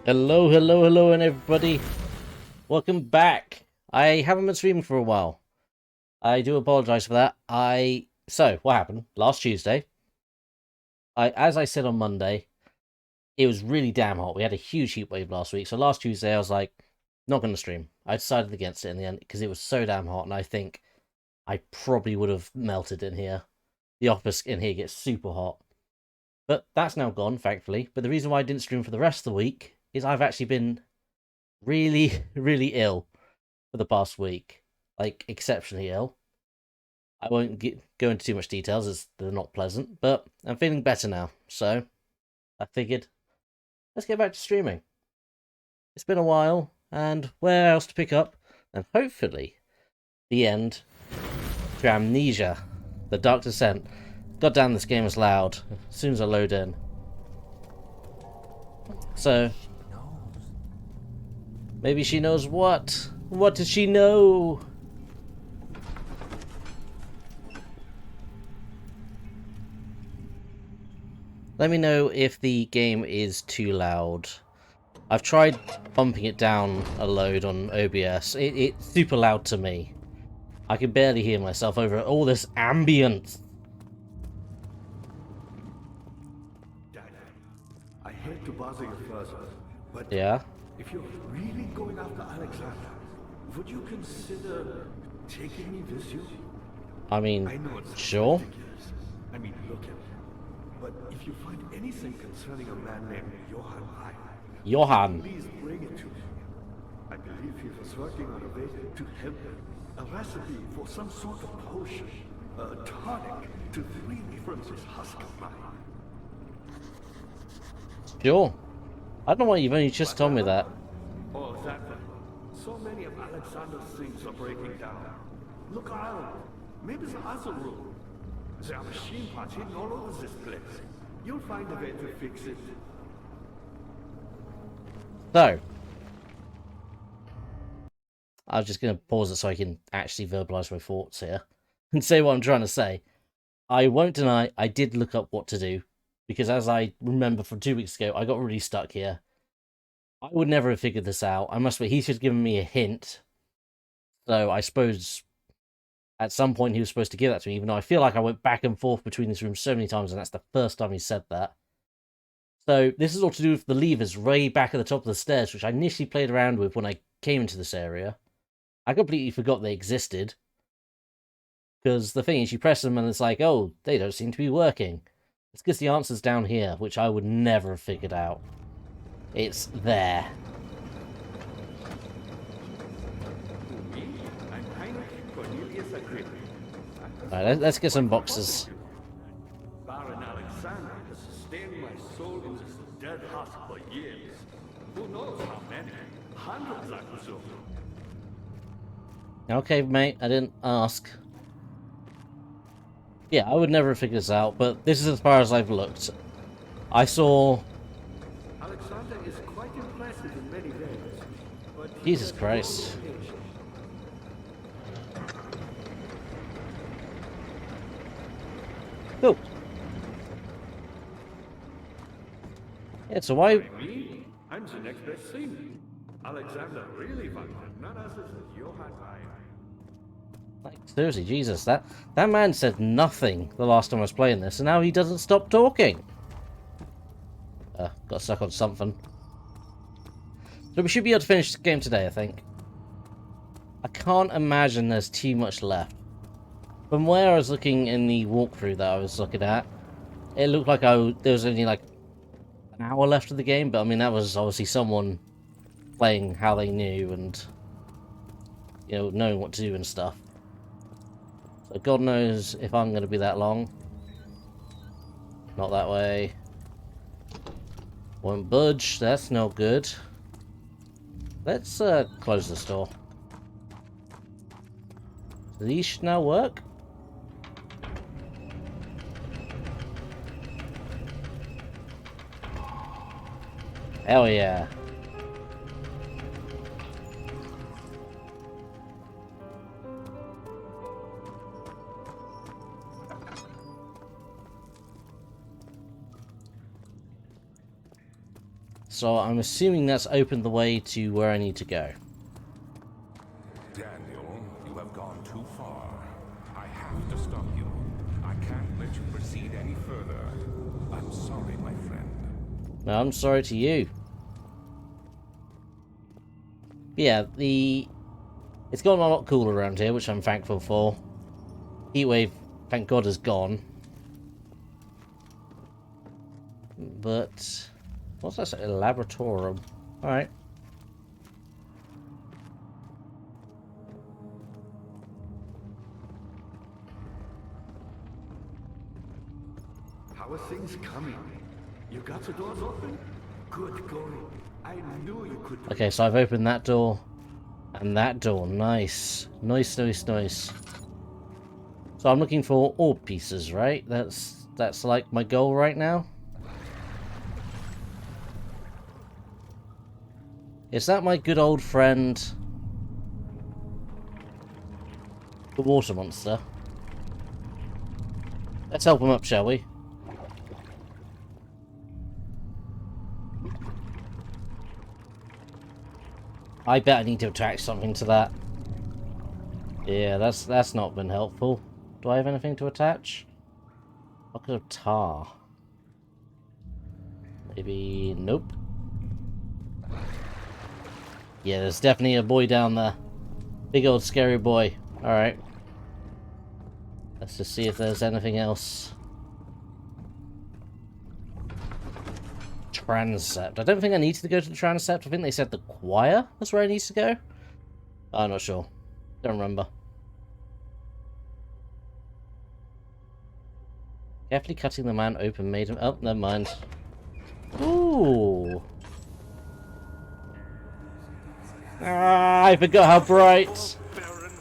Hello, hello, hello, and everybody. Welcome back. I haven't been streaming for a while. I do apologize for that. So what happened last Tuesday? As I said on Monday, it was really damn hot. We had a huge heat wave last week. So last Tuesday, I was like, not going to stream. I decided against it in the end because it was so damn hot, and I think I probably would have melted in here. The office in here gets super hot, but that's now gone, thankfully. But the reason why I didn't stream for the rest of the week is I've actually been really, really ill for the past week, like exceptionally ill. I won't go into too much details as they're not pleasant, but I'm feeling better now. So I figured let's get back to streaming. It's been a while, and where else to pick up? And hopefully the end to Amnesia, the Dark Descent. God damn, this game is loud. As soon as I load in. So maybe she knows what? What does she know? Let me know if the game is too loud. I've tried bumping it down a load on OBS. It's super loud to me. I can barely hear myself over all this ambience. Dad, I hate to bother you further, but Yeah, if you're really going after Alexander, would you consider taking me with you? I mean, I know it's sure. ridiculous. I mean, look at it. But if you find anything concerning a man named Johann I, Johann. please bring it to me. I believe he was working on a way to help a recipe for some sort of potion, a tonic to free me from this husk of mine. Sure. I don't know why you've only just What told me happened? that. Oh, that one. So many of Alexander's things are breaking down. Look around. Maybe the other room. There are machine parts hidden all over this place. You'll find a way to fix it. So, I was just going to pause it so I can actually verbalize my thoughts here and say what I'm trying to say. I won't deny I did look up what to do because as I remember from 2 weeks ago, I got really stuck here. I would never have figured this out. I must admit, he's just given me a hint. So I suppose at some point he was supposed to give that to me, even though I feel like I went back and forth between these rooms so many times, and that's the first time he said that. So this is all to do with the levers way back at the top of the stairs, which I initially played around with when I came into this area. I completely forgot they existed. Because the thing is, you press them and it's like, oh, they don't seem to be working. It's because the answer's down here, which I would never have figured out. It's there. Alright, let's get some boxes. Baron Alexander has sustained my soul in this dead husk for years. Who knows how many? Hundreds, I presume. Okay, mate, I didn't ask. Yeah, I would never have figured this out, but this is as far as I've looked. I saw... Alexander is quite impressive in many ways, but he Jesus has no Christ. location. Cool. Yeah, so why... Me? I'm the next best thing. Alexander really wanted none other than Johann I. Like, seriously, Jesus, that man said nothing the last time I was playing this, and now he doesn't stop talking. Got stuck on something. So we should be able to finish the game today, I think. I can't imagine there's too much left. From where I was looking in the walkthrough that I was looking at, it looked like there was only like an hour left of the game, but I mean, that was obviously someone playing how they knew and, you know, knowing what to do and stuff. So God knows if I'm going to be that long. Not that way. Won't budge, that's no good. Let's close this door. These should now work. Hell yeah. So I'm assuming that's opened the way to where I need to go. Daniel, you have gone too far. I have to stop you. I can't let you proceed any further. I'm sorry, my friend. No, I'm sorry to you. Yeah, it's gotten a lot cooler around here, which I'm thankful for. Heatwave, thank God, is gone. But what's that? A laboratorium. Alright. How are things coming? You got the doors open? Good going. I knew you could. Okay, so I've opened that door and that door. Nice. Nice, nice, nice. So I'm looking for orb pieces, right? That's like my goal right now. Is that my good old friend, the water monster? Let's help him up, shall we? I bet I need to attach something to that. Yeah, that's not been helpful. Do I have anything to attach? Bucket of tar. Maybe... nope. Yeah, there's definitely a boy down there. Big old scary boy. Alright. Let's just see if there's anything else. Transept. I don't think I need to go to the transept. I think they said the choir is where I need to go. I'm not sure. Don't remember. Carefully cutting the man open made him... oh, never mind. Ooh. Ah, I forgot how bright. Oh, Baron,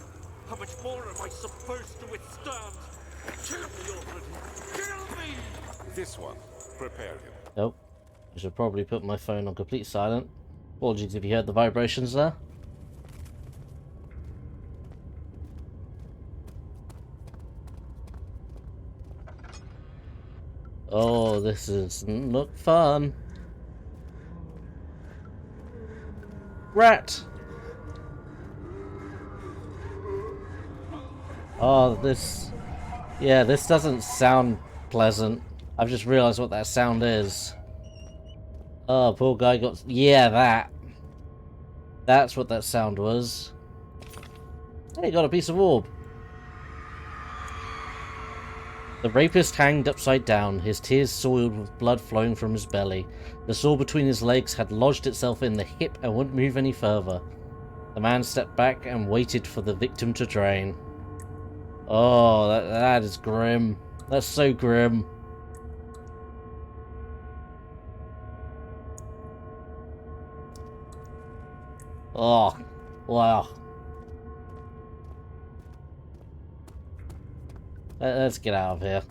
how much more am I supposed to withstand? Kill me already! Kill me! This one, prepare him. Nope. I should probably put my phone on complete silent. Apologies if you heard the vibrations there. Oh, this doesn't look fun. Rat! Oh, this... yeah, this doesn't sound pleasant. I've just realised what that sound is. Oh, poor guy got... yeah, that. That's what that sound was. Hey, got a piece of orb. The rapist hanged upside down, his tears soiled with blood flowing from his belly. The sword between his legs had lodged itself in the hip and wouldn't move any further. The man stepped back and waited for the victim to drain. Oh, that is grim. That's so grim. Oh, wow. Let's get out of here.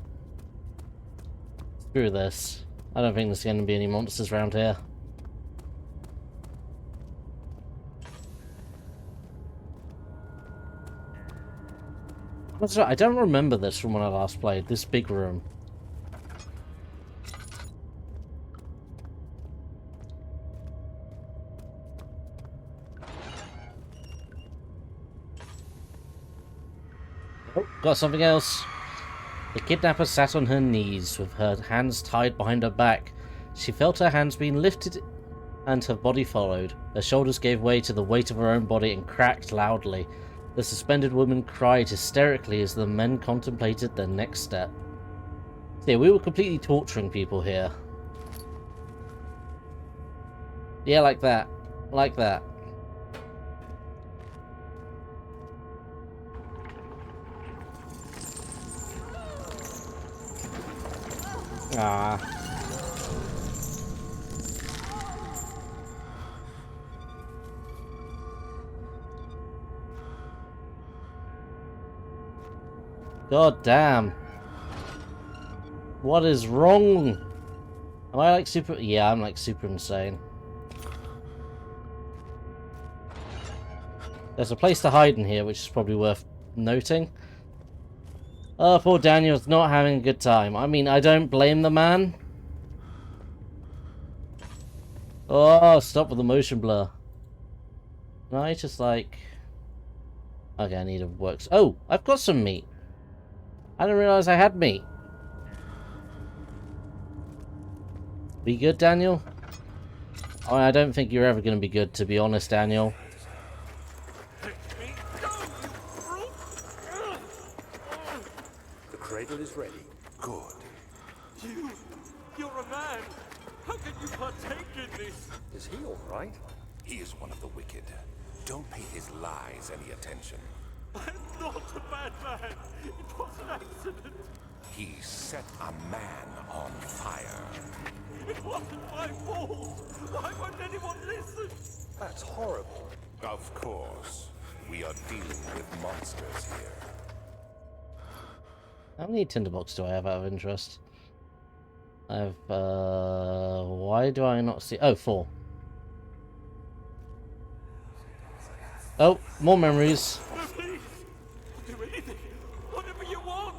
Screw this. I don't think there's going to be any monsters around here. That's right, I don't remember this from when I last played, this big room. Oh, got something else. The kidnapper sat on her knees with her hands tied behind her back. She felt her hands being lifted and her body followed. Her shoulders gave way to the weight of her own body and cracked loudly. The suspended woman cried hysterically as the men contemplated their next step. So yeah, we were completely torturing people here. Yeah, like that. Like that. Ah. God damn. What is wrong? Am I like super... yeah, I'm like super insane. There's a place to hide in here, which is probably worth noting. Oh, poor Daniel's not having a good time. I mean, I don't blame the man. Oh, stop with the motion blur. No, I just like... Okay, I need a works. Oh, I've got some meat. I didn't realize I had meat. Be good, Daniel? Oh, I don't think you're ever going to be good, to be honest, Daniel. The cradle is ready. Good. You're a man. How can you partake in this? Is he all right? He is one of the wicked. Don't pay his lies any attention. I'm not a bad man. It was an accident. He set a man on fire. It wasn't my fault. Why won't anyone listen? That's horrible. Of course. We are dealing with monsters here. How many tinderbox do I have out of interest? I have, why do I not see... Oh, 4. Oh, more memories. Please, do anything. Whatever you want.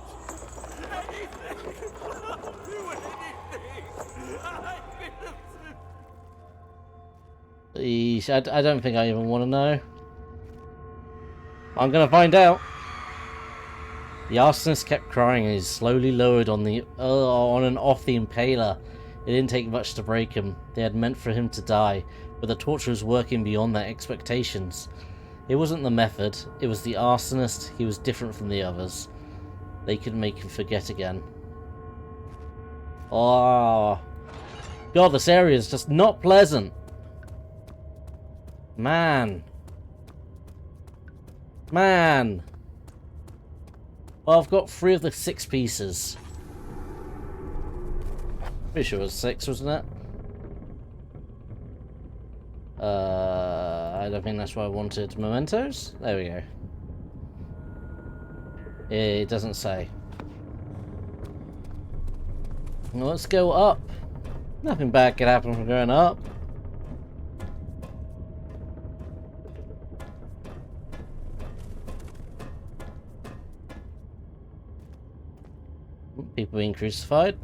Anything. I'll do anything. I'm innocent. Eesh, I don't think I even want to know. I'm gonna find out. The arsonist kept crying and he slowly lowered on and off the impaler. It didn't take much to break him. They had meant for him to die, but the torture was working beyond their expectations. It wasn't the method, it was the arsonist. He was different from the others. They could make him forget again. Oh, God, this area is just not pleasant. Man. Well, I've got 3 of the 6 pieces. Pretty sure it was 6, wasn't it? I don't think that's what I wanted. Mementos? There we go. It doesn't say. Well, let's go up. Nothing bad could happen from going up. People being crucified.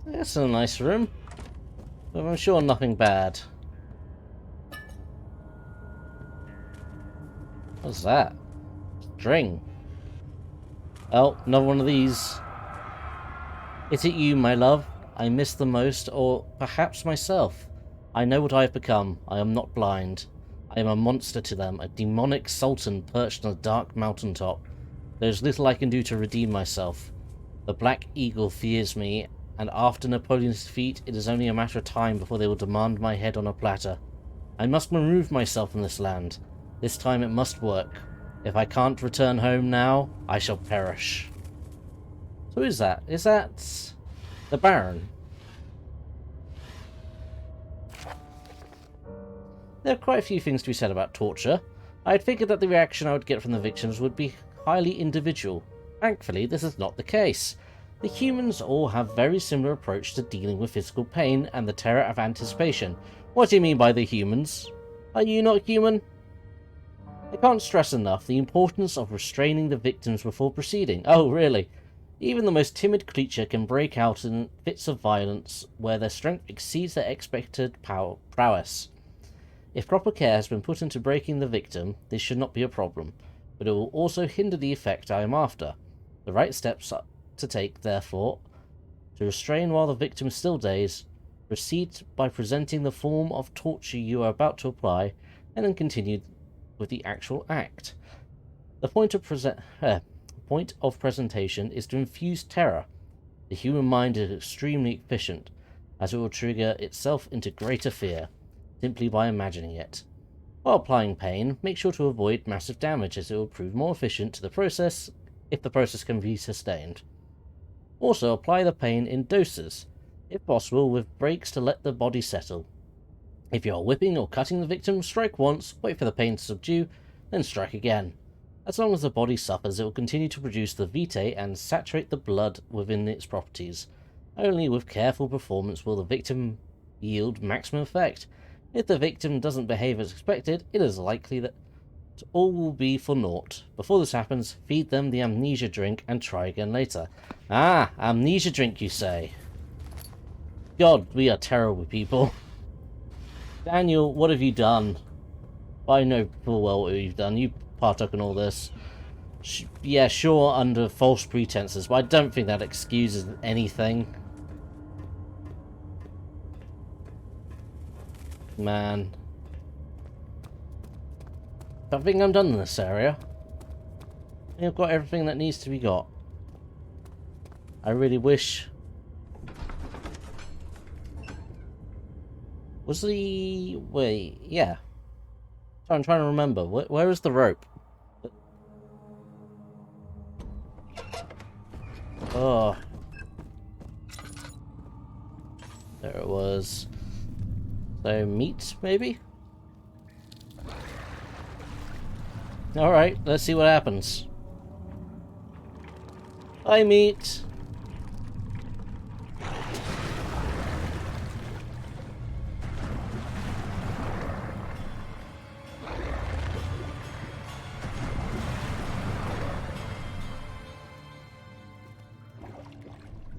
That's a nice room, but I'm sure nothing bad. What's that? String. Oh, another one of these. Is it you, my love, I miss the most, or perhaps myself? I know what I have become. I am not blind. I am a monster to them, a demonic sultan perched on a dark mountaintop. There is little I can do to redeem myself. The Black Eagle fears me, and after Napoleon's defeat, it is only a matter of time before they will demand my head on a platter. I must remove myself from this land. This time it must work. If I can't return home now, I shall perish. So who is that? Is that the Baron? There are quite a few things to be said about torture. I had figured that the reaction I would get from the victims would be highly individual. Thankfully, this is not the case. The humans all have a very similar approach to dealing with physical pain and the terror of anticipation. What do you mean by the humans? Are you not human? I can't stress enough the importance of restraining the victims before proceeding. Oh, really? Even the most timid creature can break out in fits of violence where their strength exceeds their expected prowess. If proper care has been put into breaking the victim, this should not be a problem, but it will also hinder the effect I am after. The right steps to take, therefore, to restrain while the victim is still dazed, proceed by presenting the form of torture you are about to apply, and then continue with the actual act. The point of presentation is to infuse terror. The human mind is extremely efficient, as it will trigger itself into greater fear, simply by imagining it. While applying pain, make sure to avoid massive damage, as it will prove more efficient to the process if the process can be sustained. Also, apply the pain in doses, if possible with breaks to let the body settle. If you are whipping or cutting the victim, strike once, wait for the pain to subdue, then strike again. As long as the body suffers, it will continue to produce the vitae and saturate the blood within its properties. Only with careful performance will the victim yield maximum effect. If the victim doesn't behave as expected, it is likely that all will be for naught. Before this happens, feed them the amnesia drink and try again later. Ah, amnesia drink, you say? God, we are terrible people. Daniel, what have you done? I know full well what you've done. You partook in all this. Yeah, sure, under false pretenses, but I don't think that excuses anything. Man. I think I'm done in this area. I think I've got everything that needs to be got. I really wish... Was the... Wait, yeah. I'm trying to remember. Where is the rope? Oh. There it was. So, meat, maybe? Alright, let's see what happens. Hi, meat!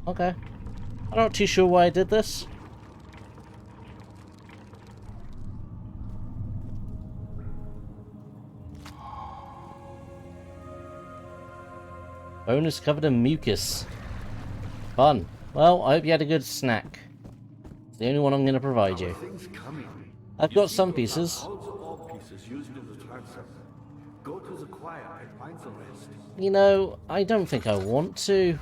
Okay. I'm not too sure why I did this. Bone is covered in mucus. Fun. Well, I hope you had a good snack. It's the only one I'm going to provide you. Things coming. I've got some pieces. All the orb pieces used in the transom. Go to the choir and find the rest. You know, I don't think I want to.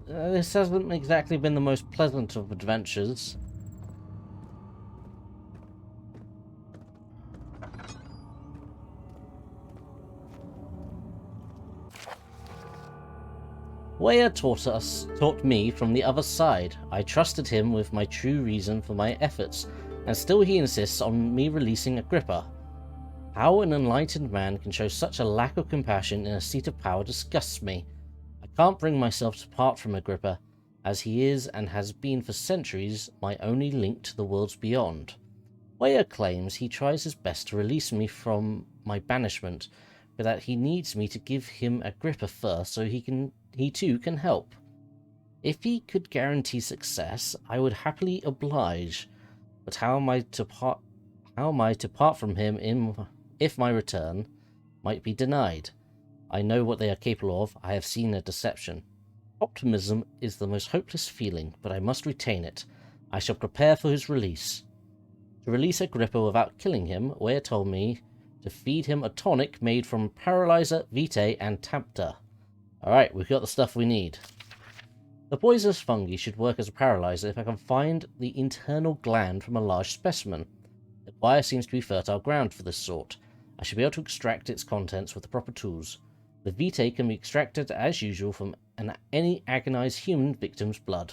This hasn't exactly been the most pleasant of adventures. Weyer taught me from the other side. I trusted him with my true reason for my efforts, and still he insists on me releasing Agrippa. How an enlightened man can show such a lack of compassion in a seat of power disgusts me. I can't bring myself to part from Agrippa, as he is and has been for centuries my only link to the worlds beyond. Weyer claims he tries his best to release me from my banishment, but that he needs me to give him Agrippa first so he too can help. If he could guarantee success, I would happily oblige, but how am I to part from him if my return might be denied? I know what they are capable of. I have seen their deception. Optimism is the most hopeless feeling, but I must retain it. I shall prepare for his release. To release Agrippa without killing him, Weyer told me to feed him a tonic made from Paralyzer, Vitae, and Tapta. Alright, we've got the stuff we need. The poisonous fungi should work as a paralyzer if I can find the internal gland from a large specimen. The choir seems to be fertile ground for this sort. I should be able to extract its contents with the proper tools. The Vitae can be extracted as usual from any agonized human victim's blood.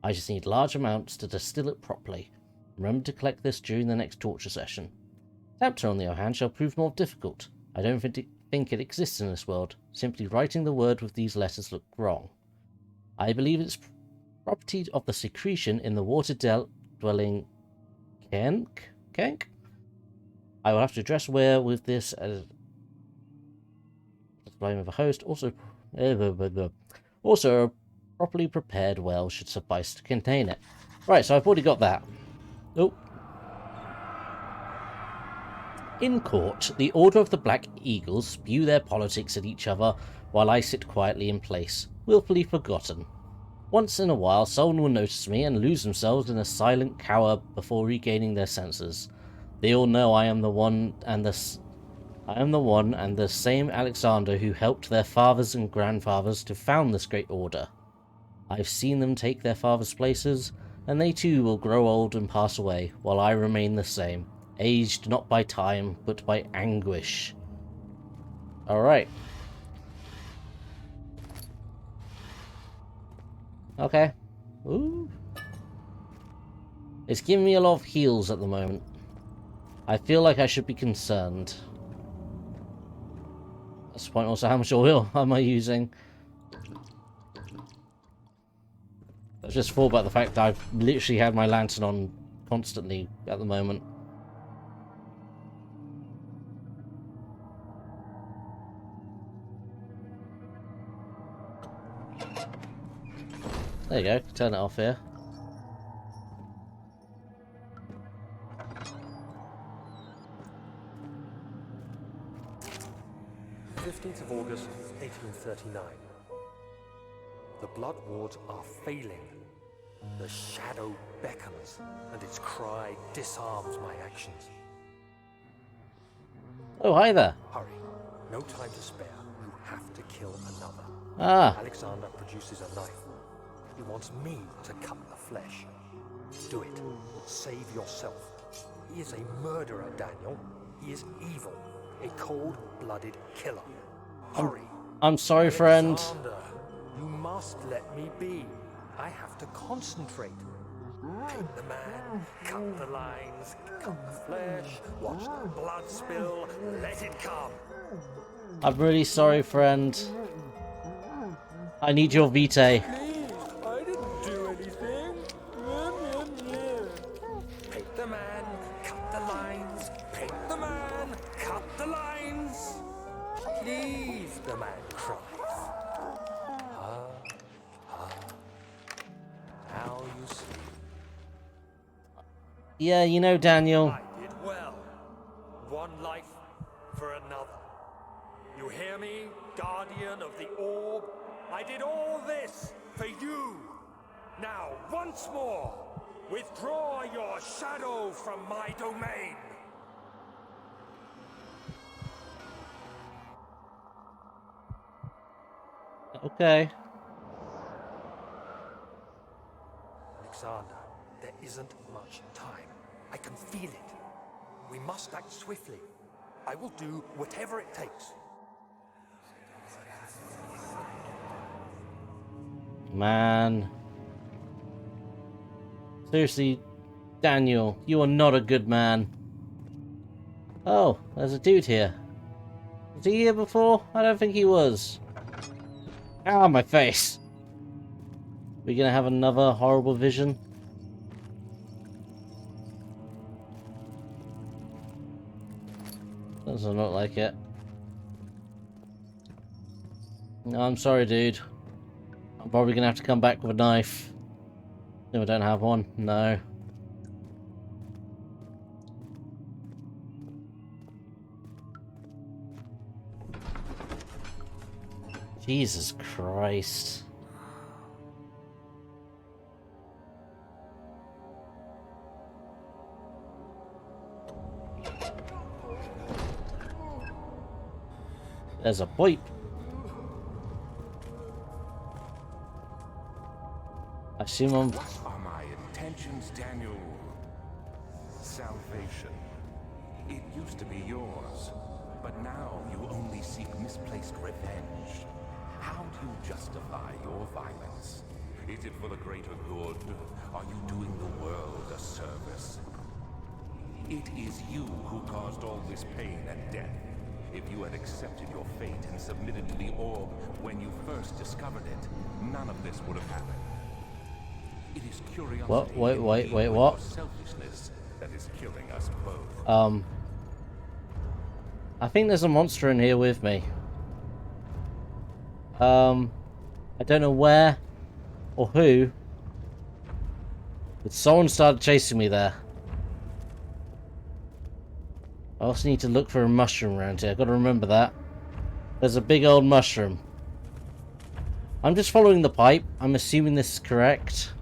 I just need large amounts to distill it properly. Remember to collect this during the next torture session. Tapta, on the other hand, shall prove more difficult. I don't think it exists in this world. Simply writing the word with these letters look wrong. I believe it's property of the secretion in the water-dwelling Kenk? I will have to address Weyer with this as blame of a host. Also, a properly prepared well should suffice to contain it. Right, so I've already got that. Oh. In court, the Order of the Black Eagles spew their politics at each other while I sit quietly in place, willfully forgotten. Once in a while, someone will notice me and lose themselves in a silent cower before regaining their senses. They all know I am the one and the same Alexander who helped their fathers and grandfathers to found this great order. I've seen them take their fathers' places, and they too will grow old and pass away, while I remain the same, aged not by time, but by anguish. Alright. Okay. Ooh. It's giving me a lot of heals at the moment. I feel like I should be concerned. That's the point also, how much oil am I using? I just thought about the fact that I've literally had my lantern on constantly at the moment. There you go. Turn it off here. 15th of August, 1839. The Blood Wards are failing. The shadow beckons, and its cry disarms my actions. Oh, hi there. Hurry. No time to spare. You have to kill another. Ah, Alexander produces a knife. He wants me to cut the flesh. Do it. Save yourself. He is a murderer, Daniel. He is evil. A cold-blooded killer. Hurry. I'm sorry, friend. Alexander, you must let me be. I have to concentrate. Paint the man, cut the lines, cut the flesh, watch the blood spill, let it come. I'm really sorry, friend. I need your vitae. Please, I didn't do anything. Paint the man, cut the lines, paint the man, cut the lines. Please, the man cries. Now you see. Yeah, you know, Daniel. I did well. One life for another. You hear me, guardian of the orb? I did all this for you. Now, once more, withdraw your shadow from my domain. Okay. Alexander, there isn't much time. I can feel it. We must act swiftly. I will do whatever it takes. Man. Seriously, Daniel, you are not a good man. Oh, there's a dude here. Was he here before? I don't think he was. Ow, my face. We gonna have another horrible vision? Doesn't look like it. No, I'm sorry, dude. I'm probably gonna have to come back with a knife. No, I don't have one. No. Jesus Christ. There's a pipe. I assume I'm... What are my intentions, Daniel? Salvation. It used to be yours, but now you only seek misplaced revenge. How do you justify your violence? Is it for the greater good? Are you doing the world a service? It is you who caused all this pain and death. If you had accepted your fate and submitted to the orb when you first discovered it, none of this would have happened. It is curiosity. What? Wait, and what? your selfishness that is killing us both. I think there's a monster in here with me. I don't know where or who, but someone started chasing me there. I also need to look for a mushroom around here. I've got to remember that. There's a big old mushroom. I'm just following the pipe. I'm assuming this is correct.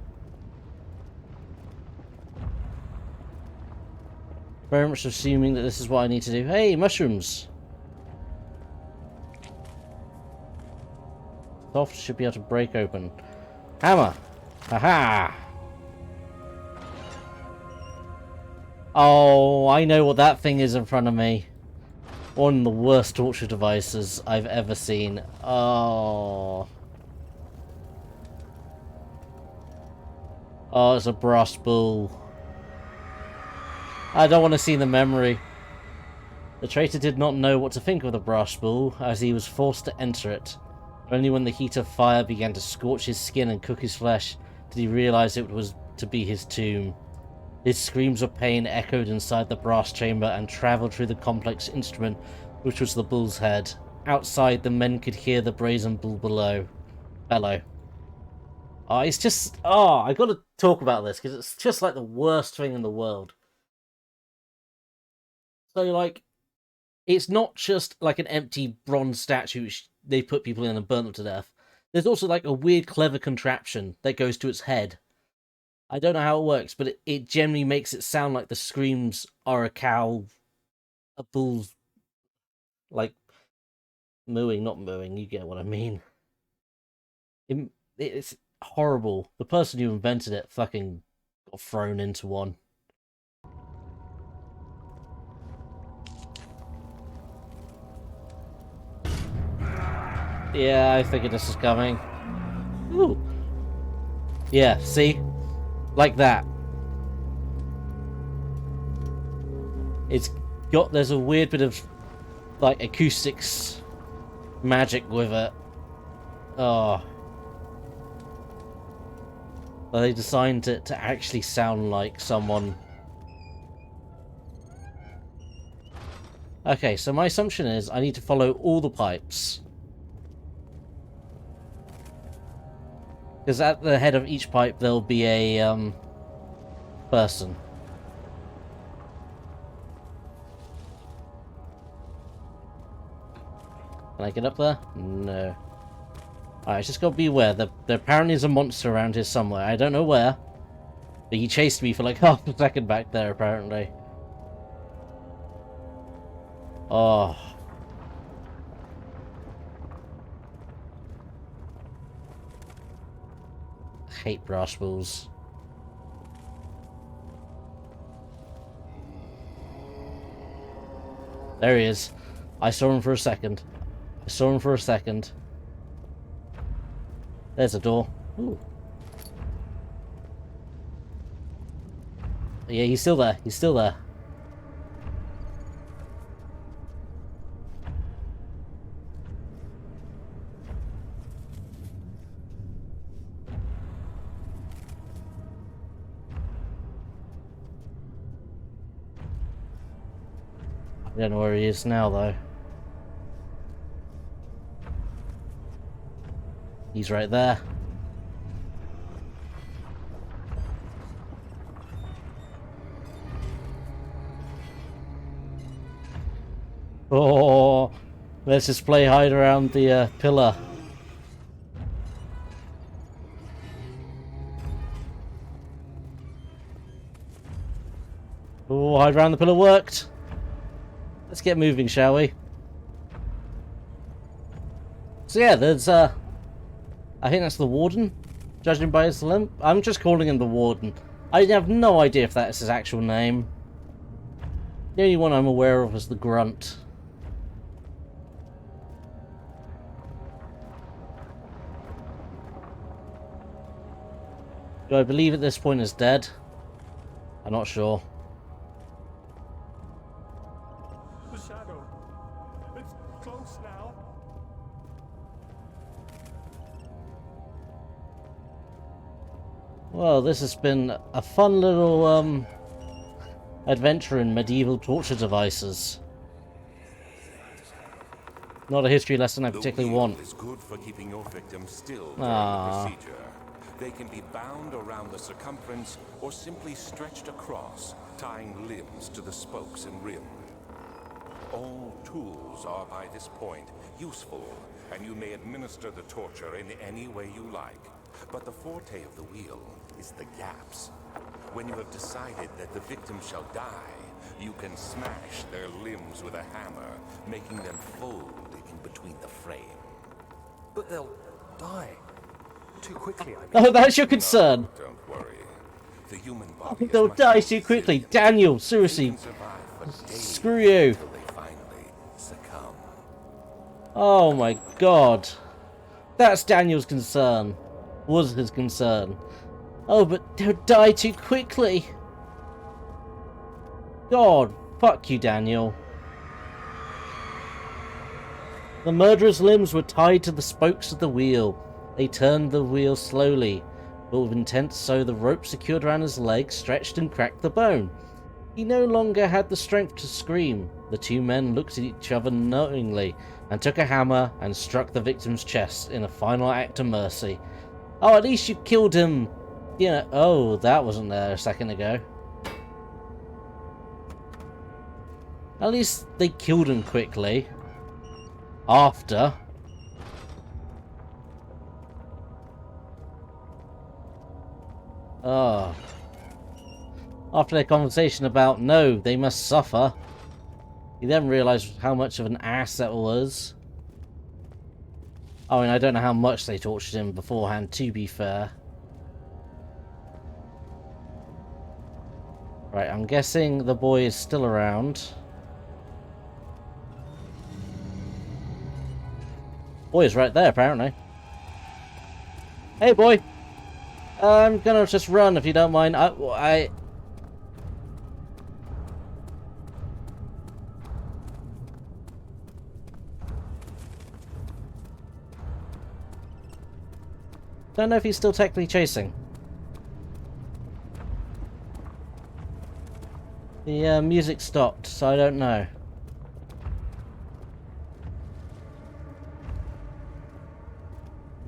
Very much assuming that this is what I need to do. Hey, mushrooms! Soft should be able to break open. Hammer! Haha! Oh, I know what that thing is in front of me. One of the worst torture devices I've ever seen. Oh. Oh, it's a brass bull. I don't want to see the memory. The traitor did not know what to think of the brass bull, as he was forced to enter it. Only when the heat of fire began to scorch his skin and cook his flesh did he realize it was to be his tomb. His screams of pain echoed inside the brass chamber and traveled through the complex instrument, which was the bull's head. Outside, the men could hear the brazen bull bellow. Oh, it's just... Oh, I gotta talk about this, because it's just like the worst thing in the world. So, like, it's not just like an empty bronze statue which they put people in and burn them to death. There's also like a weird, clever contraption that goes to its head. I don't know how it works, but it generally makes it sound like the screams are a cow, a bull's, like, mooing, not mooing, you get what I mean. It's horrible. The person who invented it fucking got thrown into one. Yeah, I figured this was coming. Ooh. Yeah, see? Like that. There's a weird bit of, like, acoustics magic with it. Oh. But they designed it to actually sound like someone. Okay, so my assumption is I need to follow all the pipes. Because at the head of each pipe there'll be a person. Can I get up there? No. Alright, just gotta beware. There apparently is a monster around here somewhere. I don't know where. But he chased me for like half a second back there, apparently. Oh. I hate brass balls. There he is. I saw him for a second. There's a door. Ooh. Yeah, he's still there. I don't know where he is now, though. He's right there. Oh, let's just play hide around the pillar. Oh, hide around the pillar worked. Let's get moving, shall we? So yeah, there's I think that's the warden, judging by his limp. I'm just calling him the warden. I have no idea if that's his actual name. The only one I'm aware of is the grunt. Do I believe at this point is dead? I'm not sure. The shadow. It's close now. Well, this has been a fun little adventure in medieval torture devices. Not a history lesson I particularly want. The wheel is good for keeping your victims still during Ah. the procedure. They can be bound around the circumference or simply stretched across, tying limbs to the spokes and rim. All tools are by this point useful, and you may administer the torture in any way you like. But the forte of the wheel is the gaps. When you have decided that the victim shall die, you can smash their limbs with a hammer, making them fold in between the frame. But they'll die too quickly, I mean. Oh, that's your concern. No, don't worry. The human body is They'll much die more too quickly. resilient. Daniel, They seriously. can survive for days Screw you. until they finally succumb. Oh my god. That's Daniel's concern. Was his concern. Oh, but they'll die too quickly. God, fuck you, Daniel. The murderer's limbs were tied to the spokes of the wheel. They turned the wheel slowly, but with intent so the rope secured around his leg stretched and cracked the bone. He no longer had the strength to scream. The two men looked at each other knowingly and took a hammer and struck the victim's chest in a final act of mercy. Oh, at least you killed him. You know, oh, that wasn't there a second ago. At least they killed him quickly. After. Oh. After their conversation about, no, they must suffer. He then realised how much of an ass that was. Oh, and I don't know how much they tortured him beforehand, to be fair. Right, I'm guessing the boy is still around. Boy is right there, apparently. Hey, boy! I'm gonna just run, if you don't mind. I... Don't know if he's still technically chasing. The music stopped, so I don't know.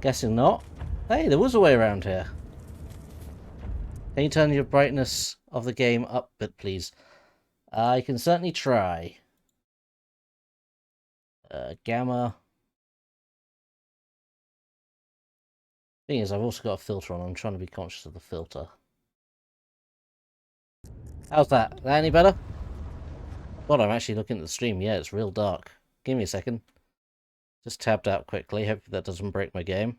Guessing not. Hey, there was a way around here. Can you turn your brightness of the game up a bit, please? I can certainly try. Gamma. Thing is, I've also got a filter on. I'm trying to be conscious of the filter. How's that? Is that any better? God, I'm actually looking at the stream. Yeah, it's real dark. Give me a second. Just tabbed out quickly. Hope that doesn't break my game.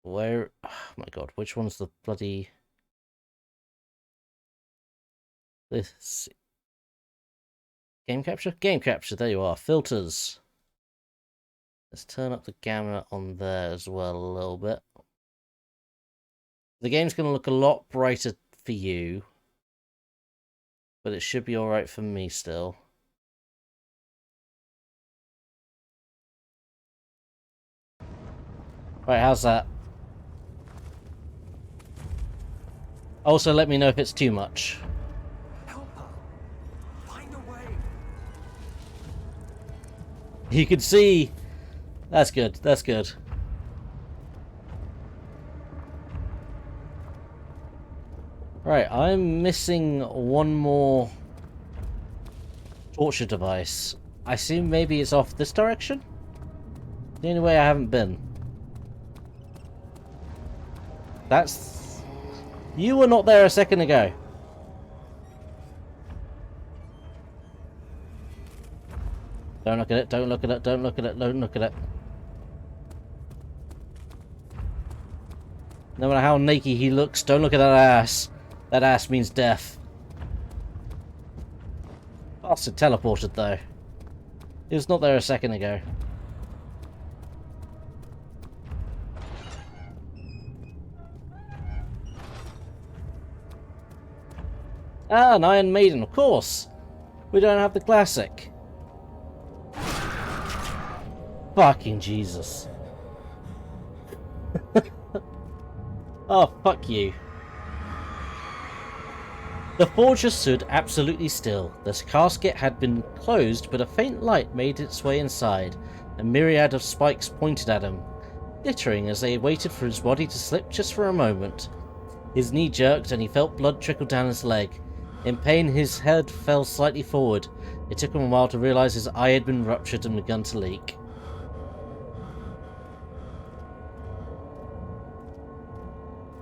Where? Oh my god, which one's the bloody... This... Game capture? Game capture, there you are. Filters. Let's turn up the gamma on there as well a little bit. The game's going to look a lot brighter for you. But it should be alright for me still. Right, how's that? Also, let me know if it's too much. Help her. Find a way. You can see... That's good, that's good. Right, I'm missing one more torture device. I assume maybe it's off this direction? The only way I haven't been. That's... You were not there a second ago. Don't look at it, don't look at it, don't look at it, don't look at it. No matter how naked he looks, don't look at that ass. That ass means death. Bastard teleported though. He was not there a second ago. Ah, an Iron Maiden, of course. We don't have the classic. Fucking Jesus. Oh, fuck you. The forger stood absolutely still. The casket had been closed, but a faint light made its way inside. A myriad of spikes pointed at him, glittering as they waited for his body to slip just for a moment. His knee jerked and he felt blood trickle down his leg. In pain, his head fell slightly forward. It took him a while to realize his eye had been ruptured and begun to leak.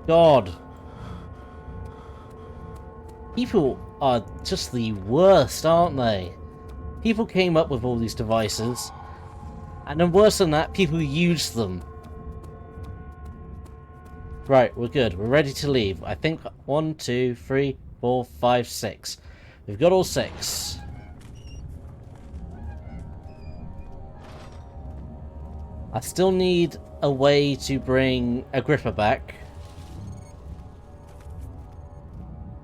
God. People are just the worst, aren't they? People came up with all these devices, and then worse than that, people use them. Right, we're good. We're ready to leave. I think 1, 2, 3, 4, 5, 6. We've got all 6. I still need a way to bring Agrippa back.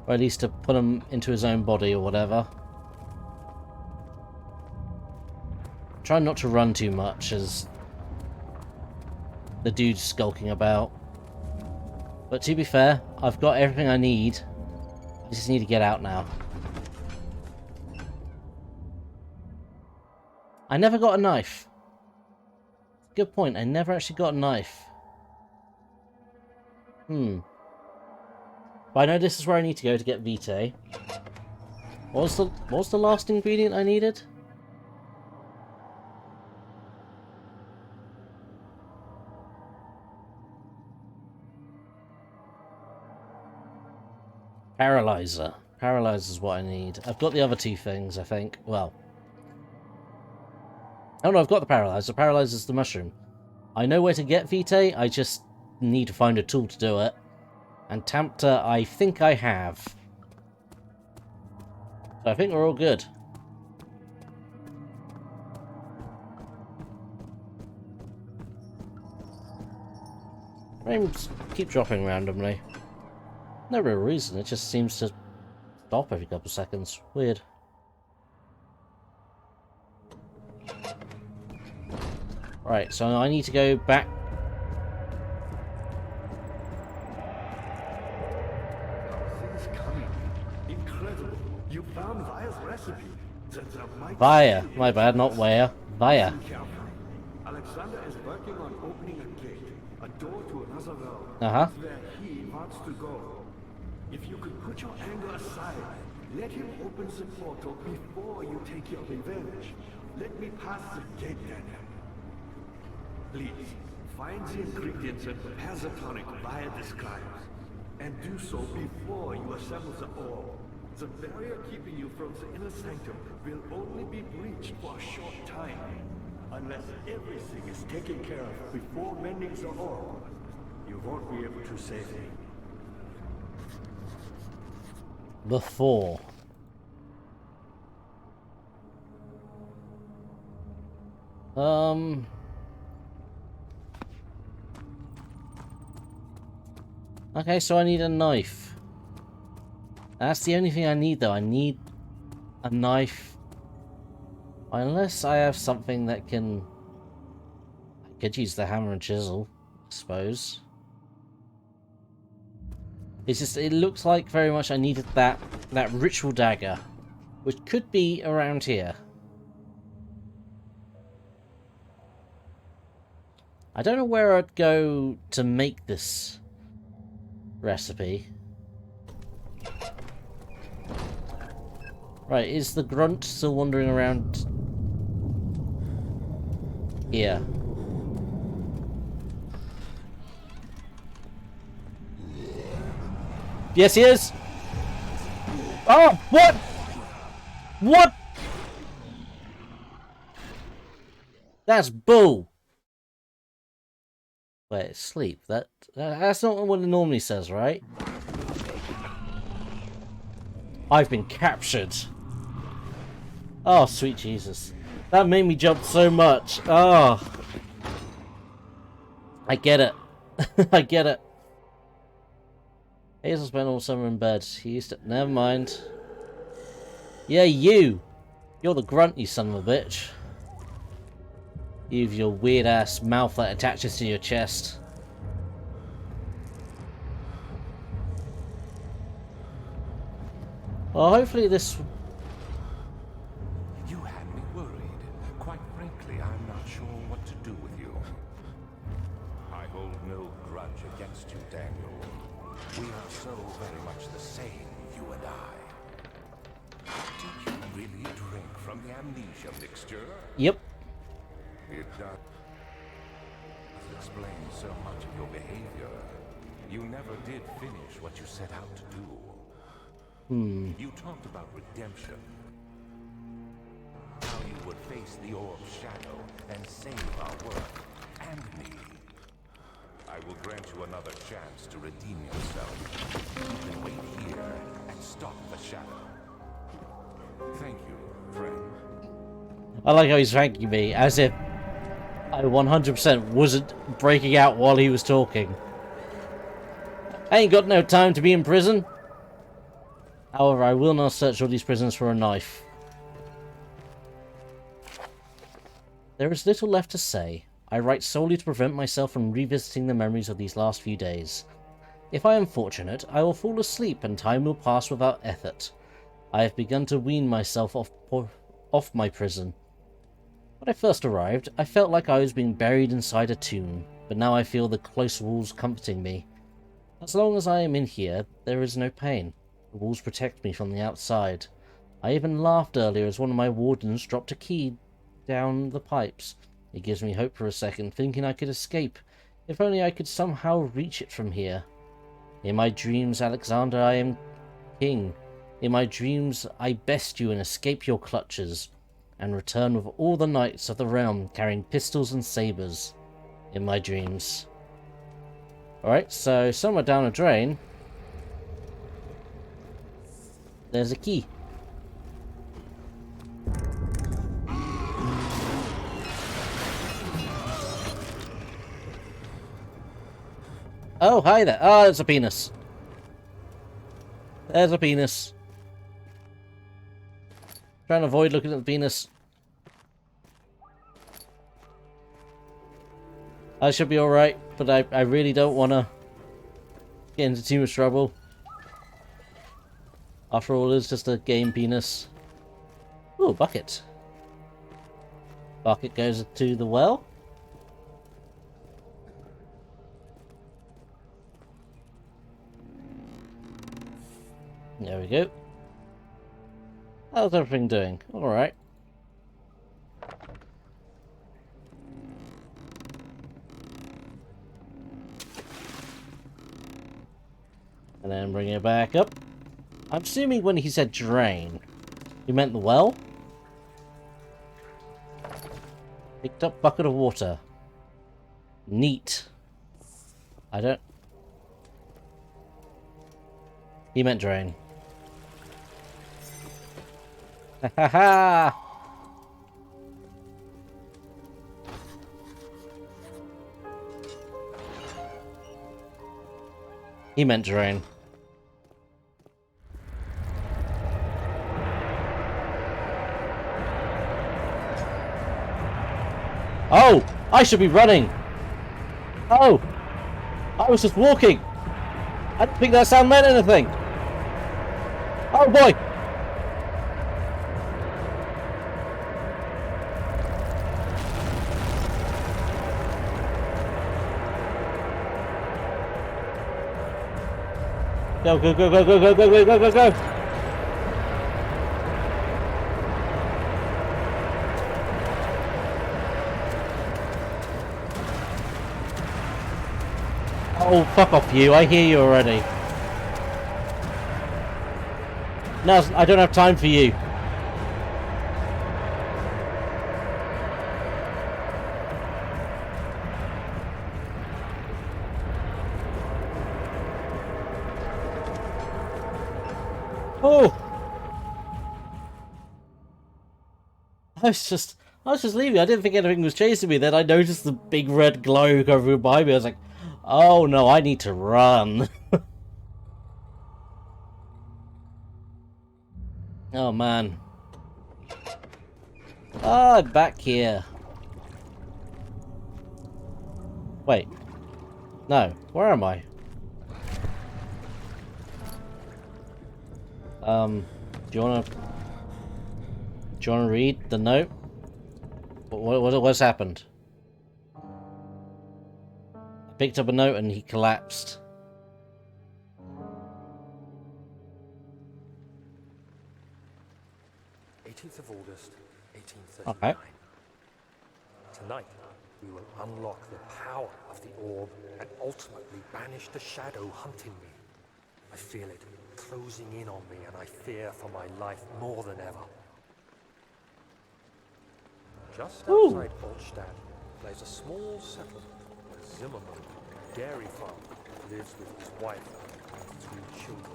Or at least to put him into his own body or whatever. Try not to run too much as the dude's skulking about. But to be fair, I've got everything I need. I just need to get out now. I never got a knife. Good point, I never actually got a knife. But I know this is where I need to go to get Vitae. What was the last ingredient I needed? Paralyzer. Paralyzer is what I need. I've got the other two things, I think. Well. Oh no, I've got the Paralyzer. Paralyzer is the mushroom. I know where to get Vitae, I just need to find a tool to do it. And Tampter, I think I have. So I think we're all good. Frames keep dropping randomly. No real reason, it just seems to stop every couple seconds. Weird. Right, so I need to go back. Things coming. Incredible. You found Vaya's recipe. Vaya, my bad, not Waya. Vaya. Alexander is working on opening a gate, a door to another realm. Uh-huh. Where he wants to go. If you could put your anger aside, let him open the portal before you take your revenge. Let me pass the gate, Daniel. Please, find the ingredients and prepare the tonic Vaya describes. And do so before you assemble the orb. The barrier keeping you from the inner sanctum will only be breached for a short time. Unless everything is taken care of before mending the orb, you won't be able to save me. Before. Okay, so I need a knife. That's the only thing I need, though. I need a knife. Unless I have something that can... I could use the hammer and chisel, I suppose. It's just, it looks like very much I needed that ritual dagger, which could be around here. I don't know where I'd go to make this recipe. Right, is the grunt still wandering around here? Yes, he is! Oh, what? What? That's bull! Wait, sleep. That's not what it normally says, right? I've been captured. Oh, sweet Jesus. That made me jump so much. Oh. I get it. I get it. Hazel spent all summer in bed. He used to... Never mind. Yeah, you! You're the grunt, you son of a bitch. You've your weird-ass mouth that attaches to your chest. Well, hopefully this... You had me worried. Quite frankly, I'm not sure what to do with you. I hold no grudge against you, Daniel. We are so very much the same, you and I. Did you really drink from the Amnesia mixture? Yep. It does explain so much of your behavior. You never did finish what you set out to do. You talked about redemption. How you would face the orb's shadow and save our work and me. I will grant you another chance to redeem yourself. You can wait here and stop the shadow. Thank you, friend. I like how he's thanking me, as if I 100% wasn't breaking out while he was talking. I ain't got no time to be in prison. However, I will not search all these prisons for a knife. There is little left to say. I write solely to prevent myself from revisiting the memories of these last few days. If I am fortunate, I will fall asleep and time will pass without effort. I have begun to wean myself off my prison. When I first arrived, I felt like I was being buried inside a tomb, but now I feel the close walls comforting me. As long as I am in here, there is no pain. The walls protect me from the outside. I even laughed earlier as one of my wardens dropped a key down the pipes. It gives me hope for a second, thinking I could escape. If only I could somehow reach it from here. In my dreams, Alexander, I am king. In my dreams, I best you and escape your clutches, and return with all the knights of the realm carrying pistols and sabers. In my dreams. Alright, so somewhere down a drain, there's a key. Oh, hi there. Oh, there's a penis. There's a penis. Trying to avoid looking at the penis. I should be alright, but I really don't want to get into too much trouble. After all, it's just a game penis. Ooh, bucket. Bucket goes to the well. There we go. How's everything doing? Alright. And then bring it back up. I'm assuming when he said drain, he meant the well? Picked up bucket of water. Neat. I don't... He meant drain. Ha ha ha! He meant drain. Oh! I should be running! Oh! I was just walking! I didn't think that sound meant anything! Oh boy! Go, go, go, go, go, go, go, go, go, go, go! Oh, fuck off you, I hear you already. No, I don't have time for you. Oh! I was just leaving. I didn't think anything was chasing me. Then I noticed the big red glow coming behind me. I was like, oh no, I need to run. Oh man. Ah, I'm back here. Wait. No, where am I? Do you wanna read the note? What's happened? I picked up a note and he collapsed. Of August, 1839. Okay. Tonight, we will unlock the power of the orb and ultimately banish the shadow hunting me. I feel it closing in on me, and I fear for my life more than ever. Just outside Altstadt lies a small settlement where Zimmerman, a dairy farmer, lives with his wife and 3 children.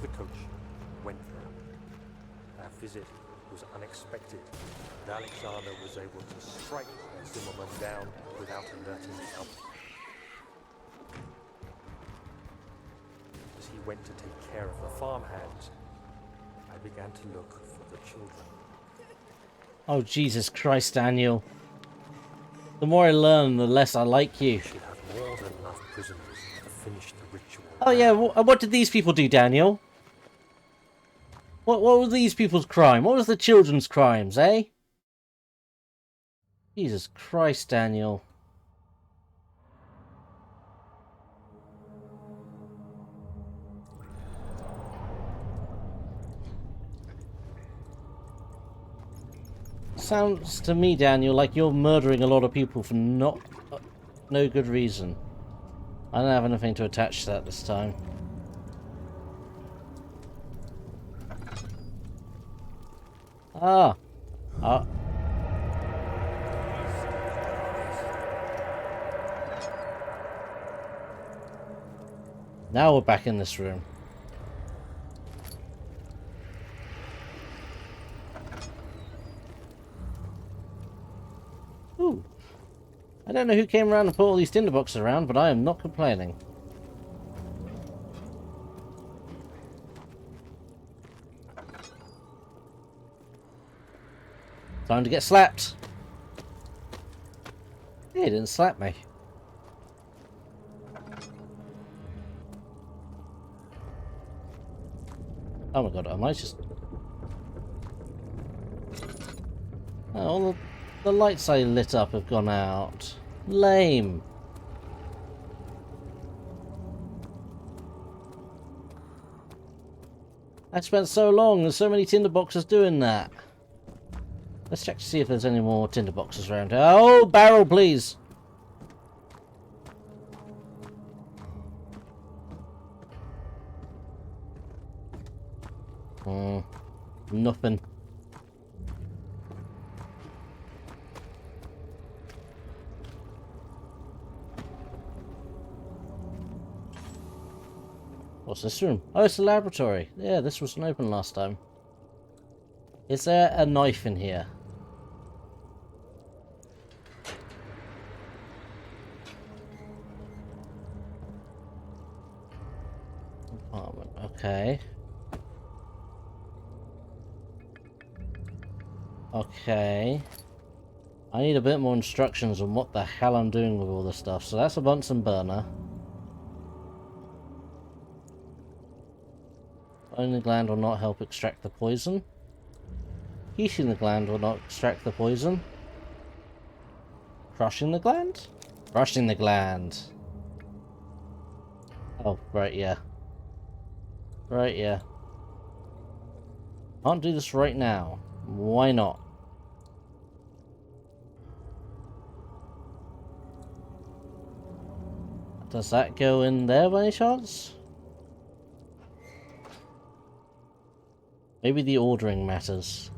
The coach went there. Our visit was unexpected, and Alexander was able to strike Zimmerman down without alerting help. As he went to take care of the farmhands, I began to look for the children. Oh Jesus Christ, Daniel. The more I learn, the less I like you. We should have more than enough prisoners to finish the ritual. Oh yeah, what did these people do, Daniel? What were these people's crime? What was the children's crimes, eh? Jesus Christ, Daniel. Sounds to me, Daniel, like you're murdering a lot of people for no good reason. I don't have anything to attach to that this time. Ah. Ah. Now we're back in this room. Ooh. I don't know who came around and put all these tinderboxes around, but I am not complaining. Time to get slapped. He didn't slap me. Oh my god, I might just... Oh, all the lights I lit up have gone out. Lame. I spent so long, there's so many tinderboxes doing that. Let's check to see if there's any more tinderboxes around here. Oh, barrel, please. Nothing. What's this room? Oh, it's a laboratory. Yeah, this wasn't open last time. Is there a knife in here? Compartment. Okay. Okay. I need a bit more instructions on what the hell I'm doing with all this stuff. So that's a Bunsen burner. Burning the gland will not help extract the poison. Heating the gland will not extract the poison. Crushing the gland? Crushing the gland. Oh, right, yeah. Right, yeah. Can't do this right now. Why not? Does that go in there by any chance? Maybe the ordering matters.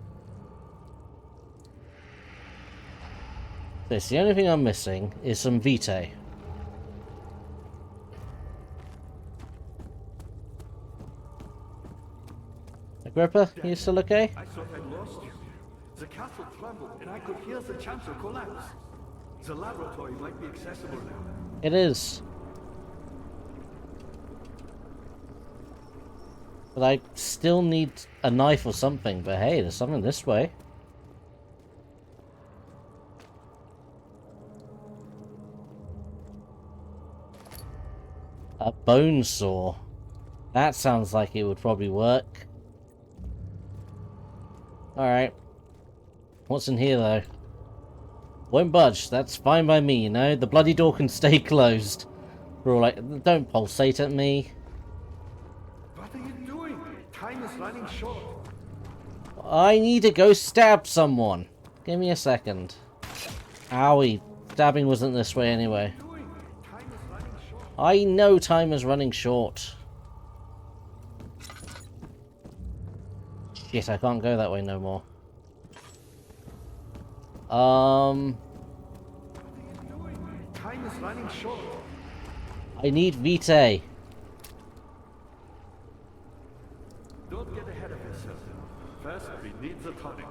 This, the only thing I'm missing is some vitae. Agrippa, you still okay? I thought I'd lost you. The castle trembled and I could hear the chancel collapse. The laboratory might be accessible now. It is. But I still need a knife or something, but hey, there's something this way. A bone saw. That sounds like it would probably work. Alright. What's in here, though? Won't budge. That's fine by me, you know? The bloody door can stay closed. We're all like, don't pulsate at me. What are you doing? Time is running short. I need to go stab someone. Give me a second. Owie. Stabbing wasn't this way anyway. Time is running short. I know time is running short. Shit, I can't go that way no more. What are you doing? Time is running short. I need vitae. Don't get ahead of yourself. First, we need the tonic.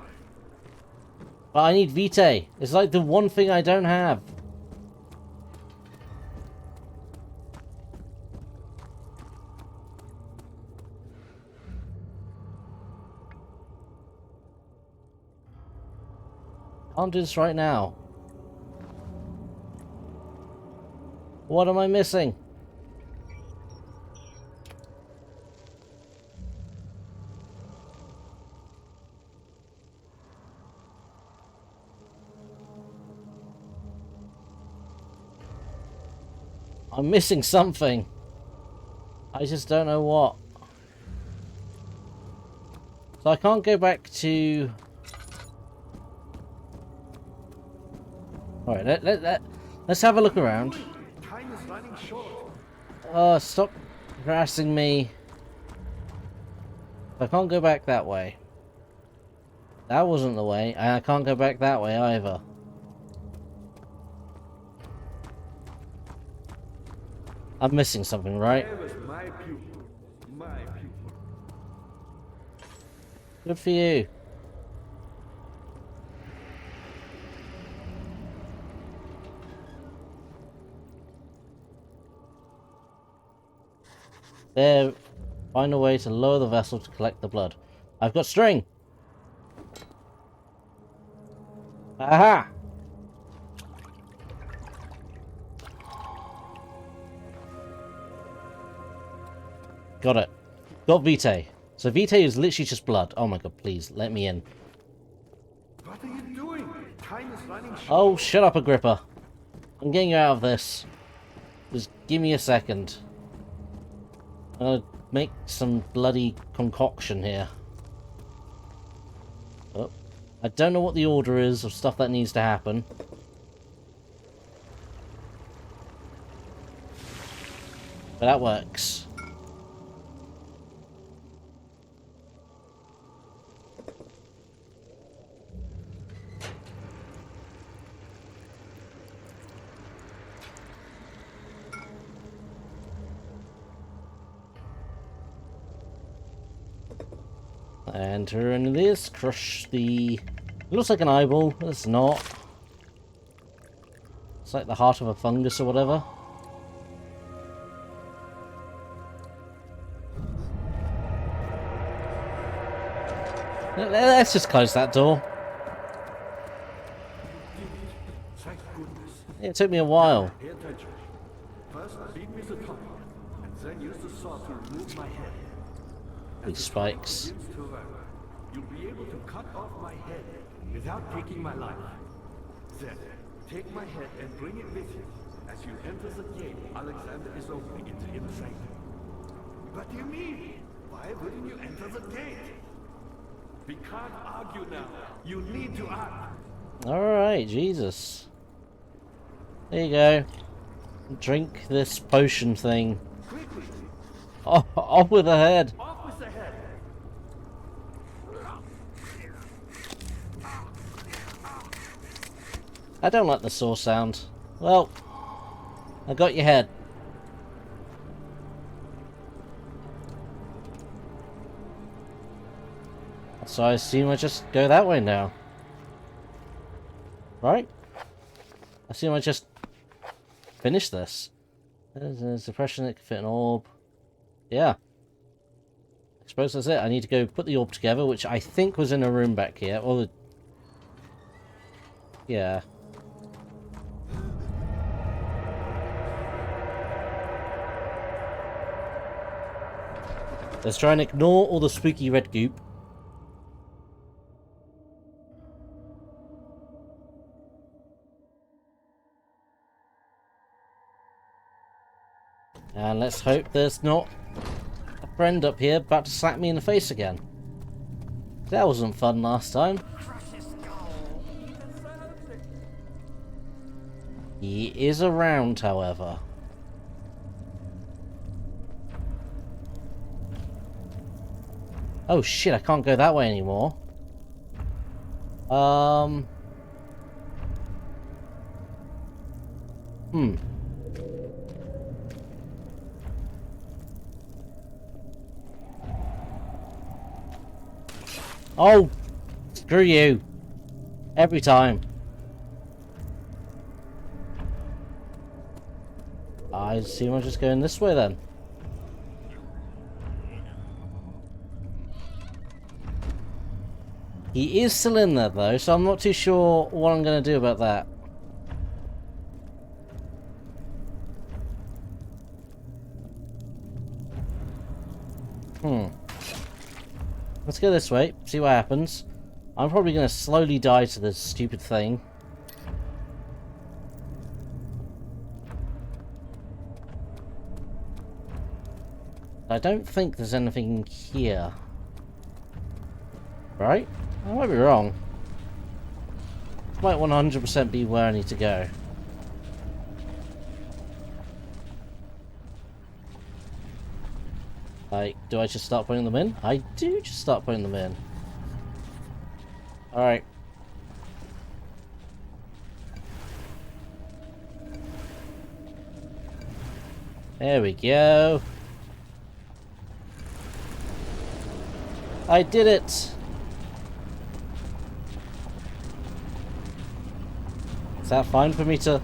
But I need vitae. It's like the one thing I don't have. Can't do this right now. What am I missing? I'm missing something. I just don't know what. So I can't go back to... Alright, let's have a look around. Time is running short. Stop harassing me. I can't go back that way. That wasn't the way, and I can't go back that way either. I'm missing something, right? Where was my pupil? My pupil. Good for you. There, find a way to lower the vessel to collect the blood. I've got string! Aha! Got it. Got Vitae. So Vitae is literally just blood. Oh my god, please, let me in. What are you doing? Time is running short. Oh, shut up, Agrippa. I'm getting you out of this. Just give me a second. I'm gonna make some bloody concoction here. Oh, I don't know what the order is of stuff that needs to happen. But that works. Enter into this, crush the... It looks like an eyeball, but it's not. It's like the heart of a fungus or whatever. Let's just close that door. Thank goodness. It took me a while. Pay attention. First, beat me the tongue, and then use the saw to remove my head. These spikes. Begins to run. You'll be able to cut off my head without taking my life. Then, take my head and bring it with you. As you enter the gate, Alexander is opening into inner sanctum. What do you mean? Why wouldn't you enter the gate? We can't argue now. You need to act. Alright, Jesus. There you go. Drink this potion thing. Quickly, Oh, off with the head. off with the head. I don't like the saw sound. Well, I got your head. So I assume I just go that way now. Right? I assume I just finish this. There's a suppression that can fit an orb. Yeah. I suppose that's it. I need to go put the orb together, which I think was in a room back here. Or yeah. Let's try and ignore all the spooky red goop. And let's hope there's not a friend up here about to slap me in the face again. That wasn't fun last time. He is around, however. Oh shit, I can't go that way anymore. Oh, screw you. Every time. I assume I'm just going this way then. He is still in there though, so I'm not too sure what I'm going to do about that. Let's go this way, see what happens. I'm probably going to slowly die to this stupid thing. I don't think there's anything here. Right? I might be wrong. Might 100% be where I need to go. Like, do I just start putting them in? I do just start putting them in. Alright. There we go. I did it! Is that fine for me to...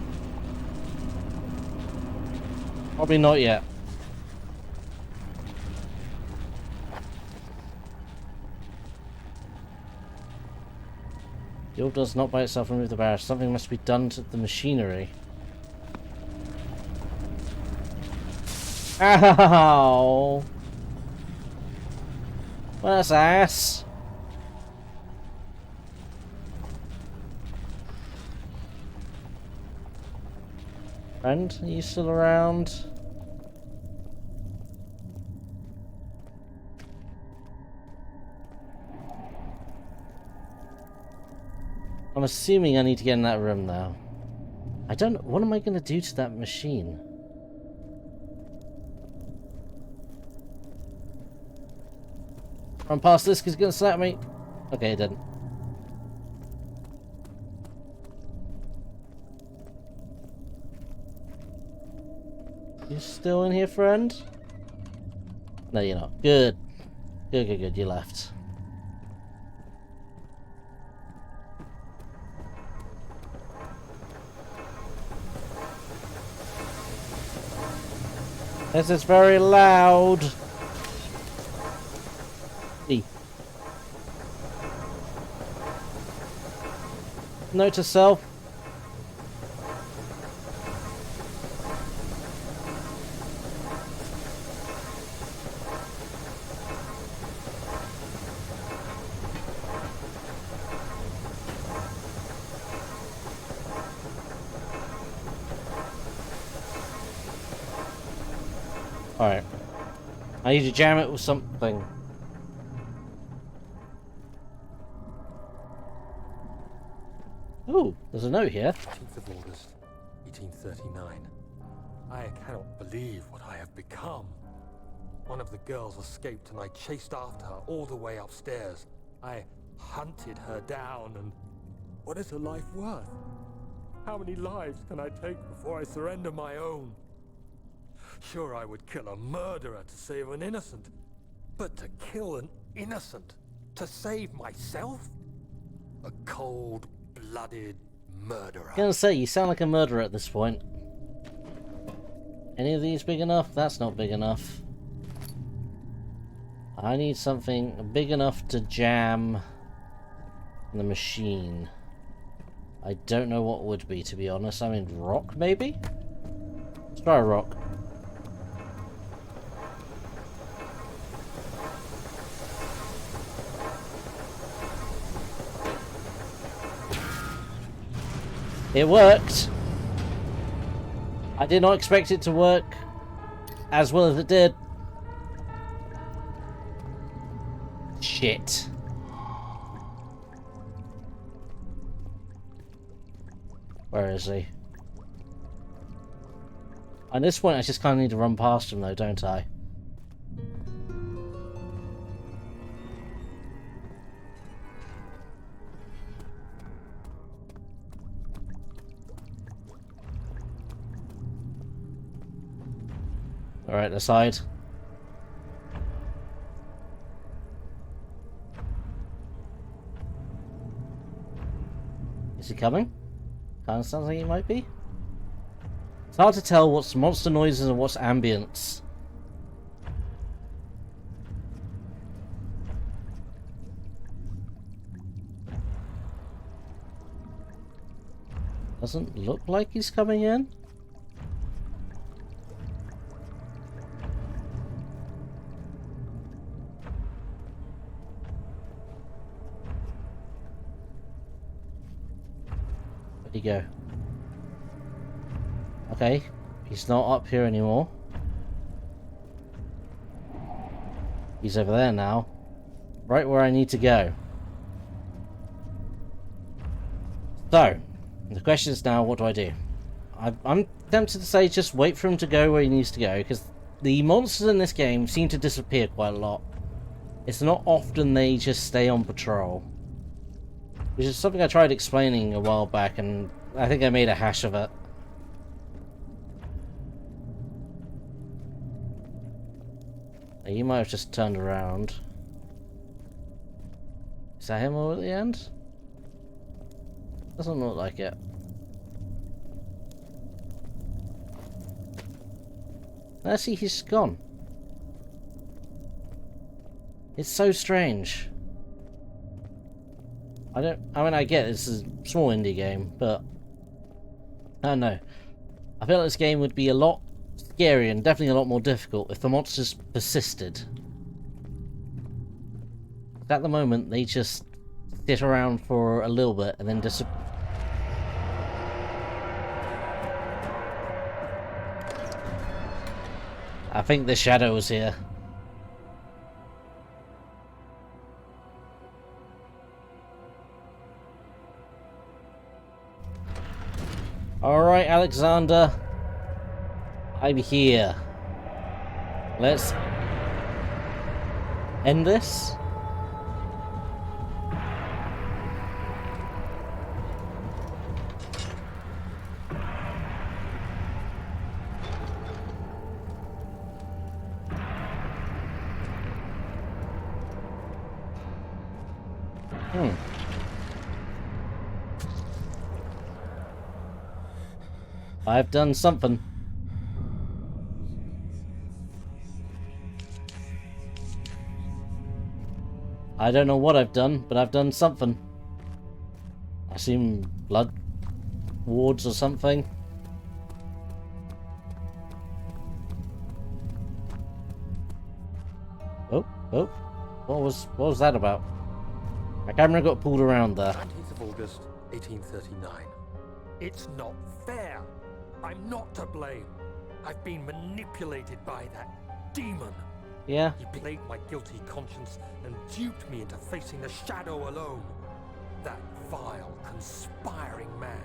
Probably not yet. The orb does not by itself remove the barrier. Something must be done to the machinery. Ow! Well, that's ass. Friend, are you still around? I'm assuming I need to get in that room now. I don't know. What am I going to do to that machine? Run past this because it's going to slap me. Okay, it didn't. You still in here, friend? No, you're not. Good. Good, good, good. You left. This is very loud. E. Note to self. Alright. I need to jam it with something. Ooh, there's a note here. 15th of August, 1839. I cannot believe what I have become. One of the girls escaped and I chased after her all the way upstairs. I hunted her down and... what is her life worth? How many lives can I take before I surrender my own? Sure, I would kill a murderer to save an innocent, but to kill an innocent to save myself? A cold-blooded murderer. I was gonna say, you sound like a murderer at this point. Any of these big enough? That's not big enough. I need something big enough to jam the machine. I don't know what would be, to be honest. I mean, rock, maybe? Let's try a rock. It worked. I did not expect it to work as well as it did. Shit. Where is he? At this point I just kind of need to run past him though, don't I? Alright, aside. Is he coming? Kinda sounds like he might be. It's hard to tell what's monster noises and what's ambience. Doesn't look like he's coming in. Where'd he go? Okay, he's not up here anymore. He's over there now. Right where I need to go. So, the question is now, what do I do? I'm tempted to say just wait for him to go where he needs to go, because the monsters in this game seem to disappear quite a lot. It's not often they just stay on patrol. Which is something I tried explaining a while back, and I think I made a hash of it. He might have just turned around. Is that him over at the end? Doesn't look like it. Let's see, he's gone. It's so strange. I mean, I get this is a small indie game, but I don't know. I feel like this game would be a lot scarier and definitely a lot more difficult if the monsters persisted. At the moment, they just sit around for a little bit and then disappear. I think the shadow was here. Alright, Alexander. I'm here. Let's end this. I've done something. I don't know what I've done, but I've done something. I assume blood wards or something. Oh, what was that about? My camera got pulled around there. 19th of August, 1839. It's not fair. I'm not to blame. I've been manipulated by that demon. Yeah. He played my guilty conscience and duped me into facing the shadow alone. That vile, conspiring man.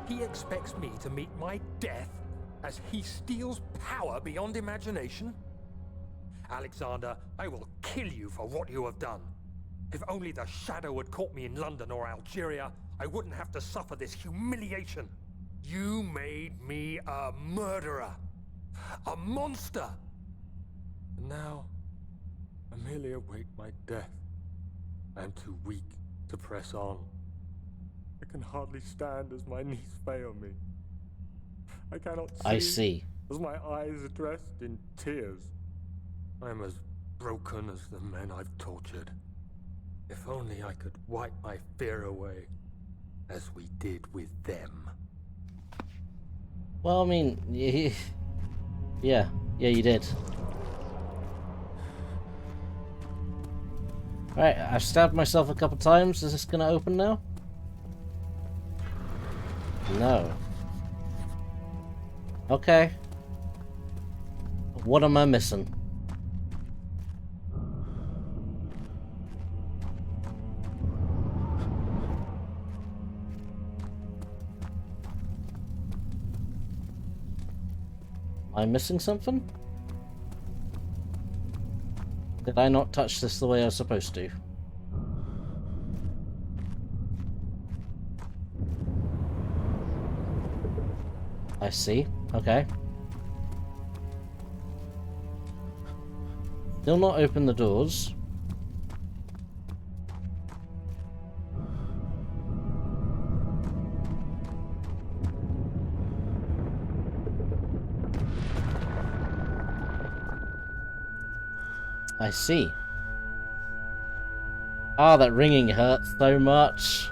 He expects me to meet my death as he steals power beyond imagination. Alexander, I will kill you for what you have done. If only the shadow had caught me in London or Algeria, I wouldn't have to suffer this humiliation. You made me a murderer. A monster. And now, I merely await my death. I am too weak to press on. I can hardly stand as my knees fail me. I cannot see. I see. As my eyes are dressed in tears. I am as broken as the men I've tortured. If only I could wipe my fear away, as we did with them. Well, I mean, yeah, you did. Right, I've stabbed myself a couple times. Is this gonna open now? No. Okay. What am I missing? Am I missing something? Did I not touch this the way I was supposed to? I see. Okay. Still not open the doors. I see. Ah, that ringing hurts so much.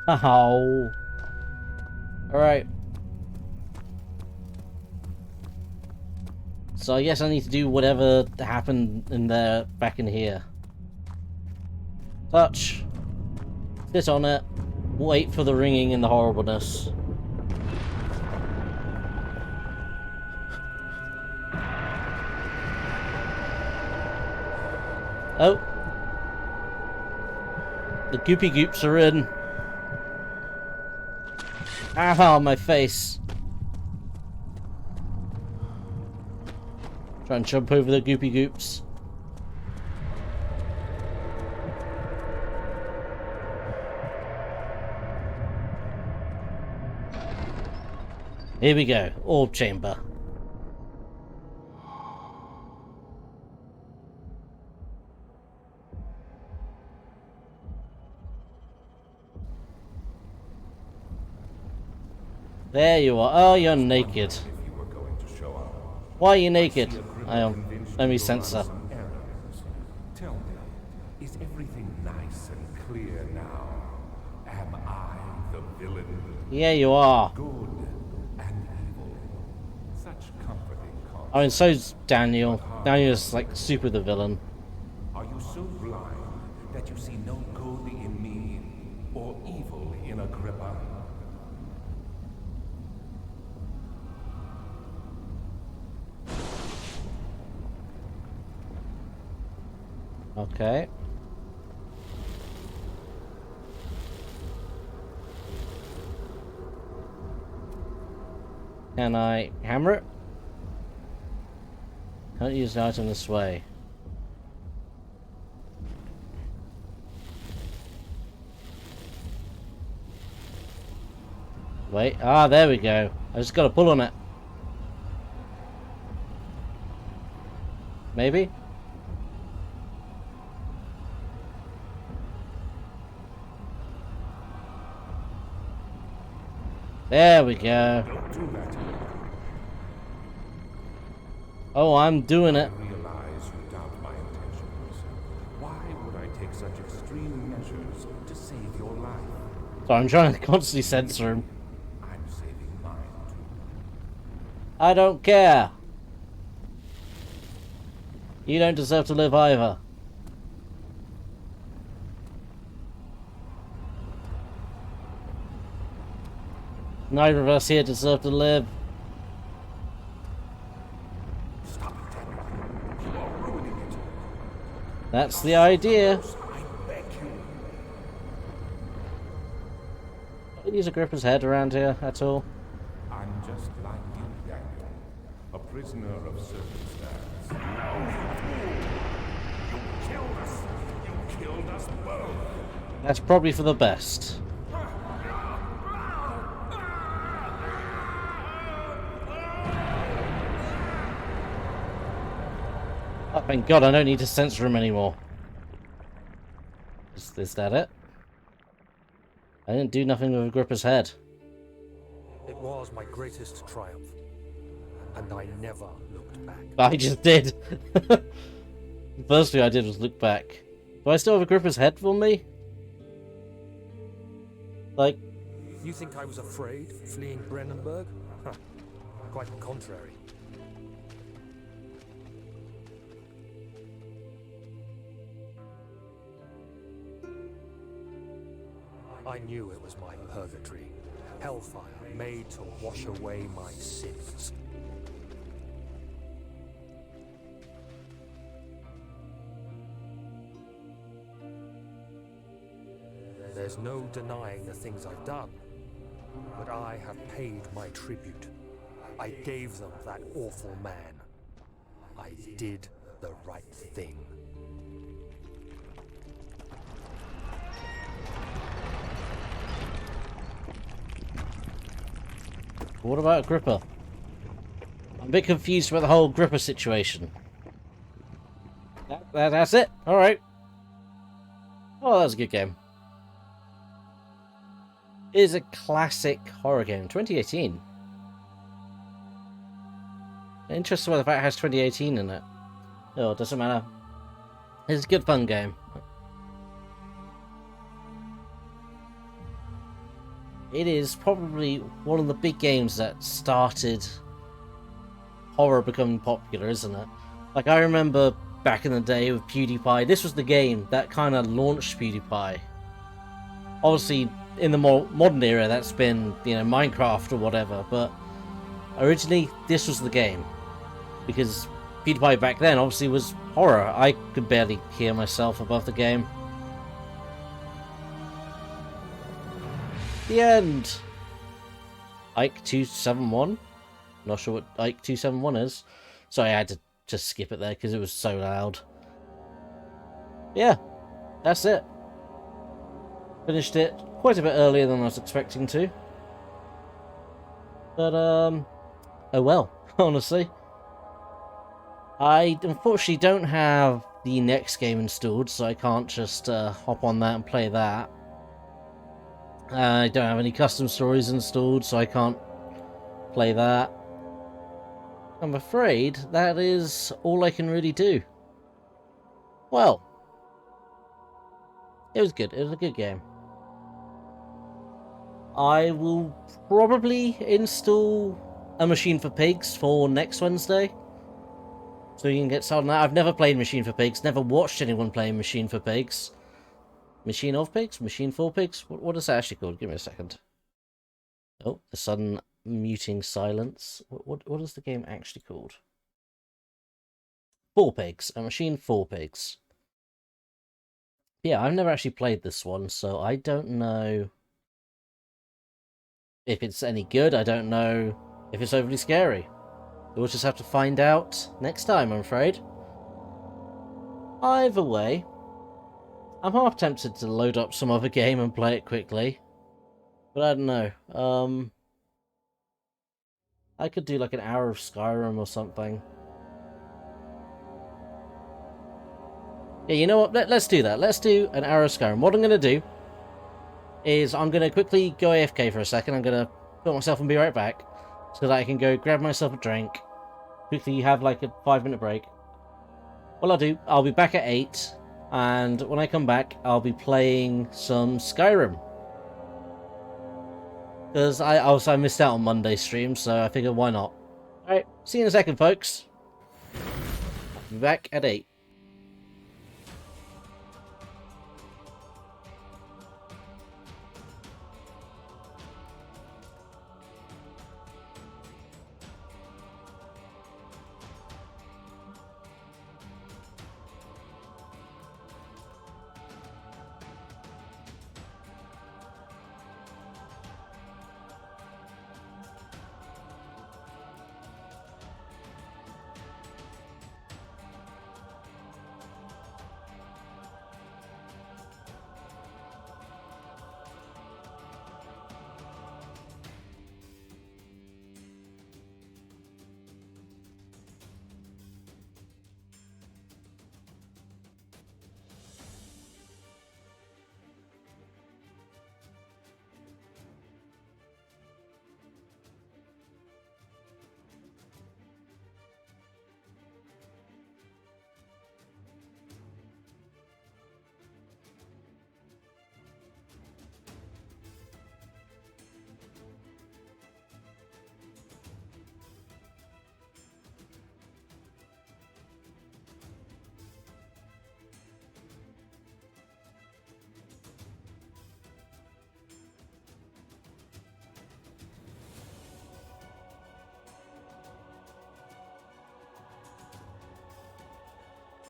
Ow. Alright. So I guess I need to do whatever happened in there, back in here. Touch. Sit on it. Wait for the ringing and the horribleness. Oh. The goopy goops are in. Ow, my face. Try and jump over the goopy goops. Here we go. Orb chamber. There you are. Oh, you're naked. If you were going to show up. Why are you naked? See a group I of am. convinced Let me you'll censor. run some errands. Tell me, is everything nice and clear now? Am I the villain? Yeah, you are. Good and evil. Such comforting concepts. I mean, so's Daniel. Daniel's like super the villain. Are you so blind that you see no good in me or evil in Agrippa? Okay. Can I hammer it? Can't use the item this way. Wait, there we go. I just gotta pull on it. Maybe? There we go. Don't do that. Oh, I'm doing it. I realize you doubt my intentions. Why would I take such extreme measures to save your life? So I'm trying to constantly censor him. I'm saving mine too. I don't care. You don't deserve to live either. Neither of us here deserve to live. Stop it, Daniel. You are ruining it. That's the idea. I beg you. Use Agrippa's head around here at all. I'm just like you, Daniel. A prisoner of circumstance. No, you killed us. You killed us both. That's probably for the best. Oh, thank God I don't need to censor him anymore. Is that it? I didn't do nothing with Agrippa's head. It was my greatest triumph, and I never looked back. I just did. The first thing I did was look back. Do I still have Agrippa's head for me? Like, You think I was afraid, fleeing Brennenburg? Huh. Quite the contrary. I knew it was my purgatory, hellfire made to wash away my sins. There's no denying the things I've done, but I have paid my tribute. I gave them that awful man. I did the right thing. what about Agrippa? I'm a bit confused about the whole Agrippa situation. That's it? Alright. Oh, that was a good game. It is a classic horror game. 2018. Interesting why the fact it has 2018 in it. Oh, it doesn't matter. It's a good fun game. It is probably one of the big games that started horror becoming popular, isn't it? Like, I remember back in the day with PewDiePie, this was the game that kind of launched PewDiePie. Obviously, in the more modern era, that's been, you know, Minecraft or whatever, but originally, this was the game. Because PewDiePie back then obviously was horror. I could barely hear myself above the game. The end. Ike 271. Not sure what Ike 271 is. Sorry, I had to just skip it there because it was so loud. Yeah, that's it. Finished it quite a bit earlier than I was expecting to. But, oh well, honestly. I unfortunately don't have the next game installed, so I can't just hop on that and play that. I don't have any custom stories installed, so I can't play that. I'm afraid that is all I can really do. Well, it was good. It was a good game. I will probably install a Machine for Pigs for next Wednesday, so you can get started on that. I've never played Machine for Pigs, never watched anyone playing Machine for Pigs. Machine of Pigs? Machine for Pigs? What is that actually called? Give me a second. Oh, the sudden muting silence. What is the game actually called? For Pigs. A Machine for Pigs. Yeah, I've never actually played this one, so I don't know if it's any good. I don't know if it's overly scary. We'll just have to find out next time, I'm afraid. Either way, I'm half tempted to load up some other game and play it quickly. But I don't know. I could do like an hour of Skyrim or something. Yeah, you know what? Let's do that. Let's do an hour of Skyrim. What I'm going to do is I'm going to quickly go AFK for a second. I'm going to put myself and be right back so that I can go grab myself a drink. Quickly have like a 5-minute break. What I'll do, I'll be back at 8. And when I come back, I'll be playing some Skyrim. Because I missed out on Monday's stream, so I figured why not. Alright, see you in a second, folks. I'll be back at 8.